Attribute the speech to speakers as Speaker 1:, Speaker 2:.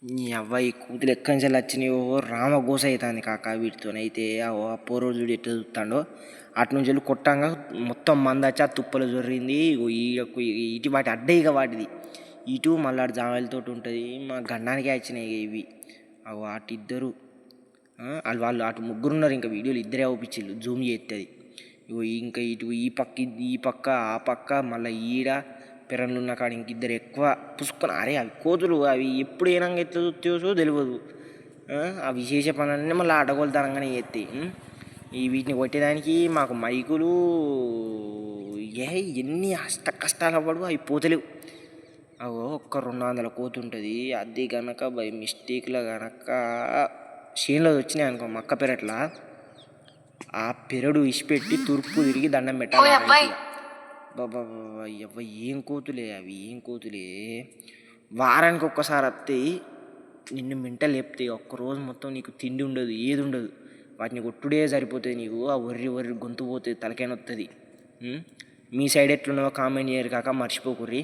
Speaker 1: నీ అవ్వ ఈ కూతులు ఎక్కడి నుంచి వచ్చినాయో రామగోస అవుతుంది కాక వీటితోనైతే ఆ పోరోడు చూడు ఎట్లా చూస్తాడో అటు నుంచి వెళ్ళి కొట్టంగా మొత్తం మంద వచ్చి ఆ తుప్పలు జొర్రింది. ఇటు వాటి అడ్డయిగా వాటిది ఇటు మళ్ళీ అటు జామలతో ఉంటుంది. మా గండానికి వచ్చినాయి ఇవి అటు ఇద్దరు వాళ్ళు అటు ముగ్గురు ఉన్నారు. ఇంకా వీడియోలు ఇద్దరే అవుపించిళ్ళు జూమ్ చేస్తుంది. ఇంకా ఇటు ఈ పక్క ఆ పక్క మళ్ళీ ఈడ పెరన్లు ఉన్న కాడ ఇంకిద్దరు ఎక్కువ పుసుకొని అరే అవి కోతులు అవి ఎప్పుడు ఏనంగా ఎట్లా చూస్తూ తెలియదు. ఆ విశేష పనులన్నీ మళ్ళీ ఆటగోలుతనంగానే చేస్తాయి. ఈ వీటిని కొట్టేదానికి మాకు మైకులు ఎన్ని కష్టాలు పడు అవి పోతలేవు. ఒక్క 200 కోతు ఉంటుంది. అది కనుక బై మిస్టేక్లో కనుక చేనులో వచ్చినాయి అనుకో మక్క పెరట్లా ఆ పెరడు ఇసిపెట్టి తూర్పు తిరిగి దండం పెట్టాలి. బాబా ఏం కోతులే అవి ఏం కోతులే. వారానికి ఒక్కసారి వస్తాయి. నిన్ను మెంటల్ లేపుతాయి. ఒక్కరోజు మొత్తం నీకు తిండి ఉండదు, ఏది ఉండదు. వాటిని కొట్టుడే సరిపోతుంది నీకు. ఆ ఒర్రి గొంతు పోతుంది, తలకాయ నొస్తుంది. మీ సైడ్ ఎట్లున్నావో కామెంట్ చేయరు కాక మర్చిపోకుర్రి.